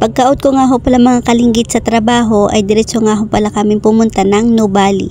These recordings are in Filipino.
Pagka-out ko nga ho pala mga kalinggit sa trabaho ay diretso nga ho pala kami pumunta ng Nubali.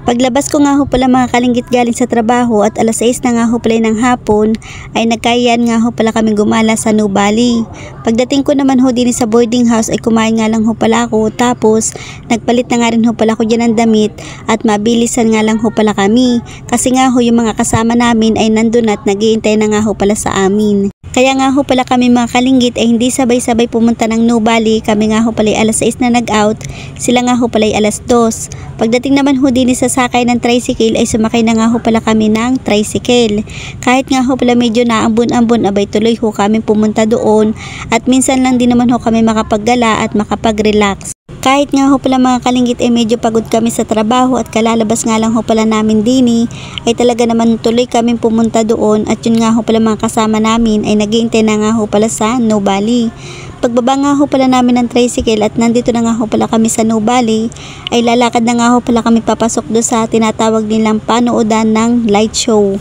Paglabas ko nga ho pala mga kalinggit galing sa trabaho at alas 6 na nga ho pala ng hapon ay nagkayaan nga ho pala kami gumala sa Nubali. Pagdating ko naman ho din sa boarding house ay kumain nga lang ho pala ako, tapos nagpalit na nga rin ho pala ko dyan ng damit at mabilisan nga lang ho pala kami kasi nga ho yung mga kasama namin ay nandun at nag-iintay na nga ho pala sa amin. Kaya nga ho pala kami mga kalinggit ay hindi sabay-sabay pumunta ng Nubali. Kami nga ho pala ay alas 6 na nag-out, sila nga ho pala ay alas 2. Pagdating naman ho din sa sakay ng tricycle ay sumakay na nga ho pala kami ng tricycle. Kahit nga ho pala medyo naambon-ambon abay tuloy ho kami pumunta doon at minsan lang din naman ho kami makapaggala at makapag-relax. Kahit nga ho pala mga kalinggit ay medyo pagod kami sa trabaho at kalalabas nga lang ho pala namin dini ay talaga naman tuloy kami pumunta doon at yun nga ho pala mga kasama namin ay nag-iintay na nga ho pala sa Nubali. Pagbaba nga ho pala namin ng tricycle at nandito na nga ho pala kami sa Nubali ay lalakad na nga ho pala kami papasok do sa tinatawag nilang panoodan ng light show.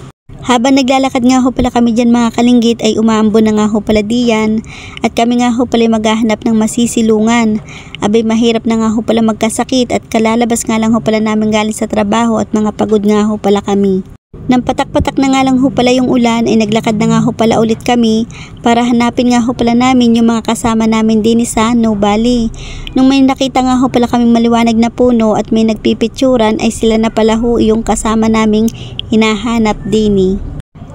Habang naglalakad nga ho pala kami dyan mga kalinggit ay umaambon na nga ho pala diyan at kami nga ho pala maghahanap ng masisilungan. Abay mahirap na nga ho pala magkasakit at kalalabas nga lang ho pala namin galing sa trabaho at mga pagod nga ho pala kami. Nang patak-patak na nga lang ho pala yung ulan ay naglakad na nga ho pala ulit kami para hanapin nga ho pala namin yung mga kasama namin din sa Nubali. Nung may nakita nga ho pala kaming maliwanag na puno at may nagpipicturan ay sila na pala ho yung kasama naming hinahanap dini.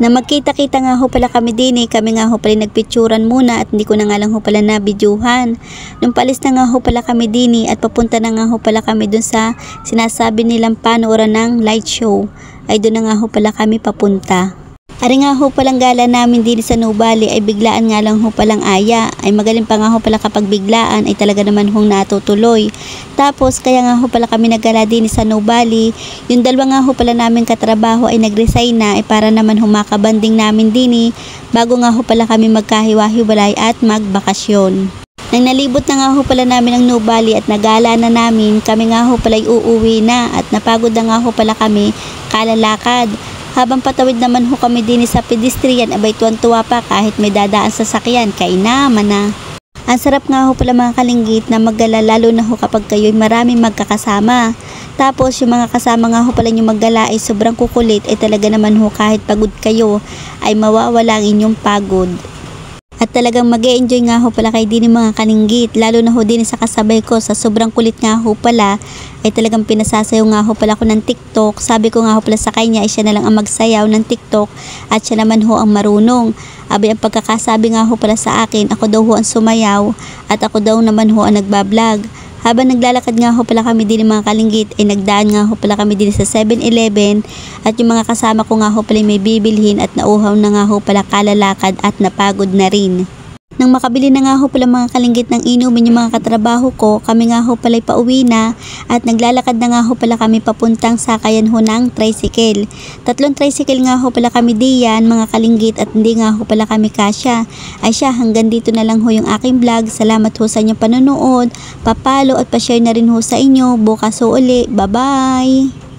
Na magkita-kita nga ho pala kami dini, kami nga ho pala nagpicturan muna at hindi ko na nga lang ho pala nabidyuhan. Nung palis na nga ho pala kami dini at papunta na nga ho pala kami dun sa sinasabi nilang panooran ng light show ay doon na nga ho pala kami papunta. Ari nga ho palang gala namin din sa Nubali ay biglaan nga lang ho palang aya. Ay magaling pa nga ho pala kapag biglaan ay talaga naman hong natutuloy. Tapos kaya nga ho pala kami naggala din sa Nubali. Yung dalawa nga ho pala namin katrabaho ay nagresign na ay para naman humakabanding namin din bago nga ho pala kami magkahiwa-hiwalay at magbakasyon. Nang nalibot na nga ho pala namin ang Nubali at nagala na namin, kami nga ho pala uuwi na at napagod na nga ho pala kami kalalakad. Habang patawid naman ho kami din sa pedestrian abay tuwan-tuwa pa kahit may dadaan sa sakyan, kainaman na. Ang sarap nga ho pala mga kalinggit na maggala lalo na ho kapag kayo'y maraming magkakasama. Tapos yung mga kasama nga ho pala yung maggala ay sobrang kukulit ay talaga naman ho kahit pagod kayo ay mawawala ang inyong pagod. At talagang mag-e-enjoy nga ho pala kayo din mga kalinggit, lalo na ho din sa kasabay ko sa sobrang kulit nga ho pala ay talagang pinasasayaw nga ho pala ko ng TikTok. Sabi ko nga ho pala sa kanya ay siya na lang ang magsayaw ng TikTok at siya naman ho ang marunong. Abi ang pagkakasabi nga ho pala sa akin, ako daw ho ang sumayaw at ako daw naman ho ang nagbablog. Habang naglalakad nga ho pala kami din mga kalinggit ay nagdaan nga ho pala kami din sa 7-Eleven at yung mga kasama ko nga ho pala may bibilhin at nauhaw na nga ho pala kalalakad at napagod na rin. Nang makabili na nga ho pala mga kalinggit ng inumin yung mga katrabaho ko, kami nga ho pala pauwi na at naglalakad na nga ho pala kami papuntang sakayan ho ng tricycle. 3 tricycle nga ho pala kami diyan mga kalinggit at hindi nga ho pala kami kasya. Ay siya, hanggang dito na lang ho yung aking vlog. Salamat ho sa inyong panonood, papalo at pa-share na rin ho sa inyo. Bukas ho uli. Bye bye!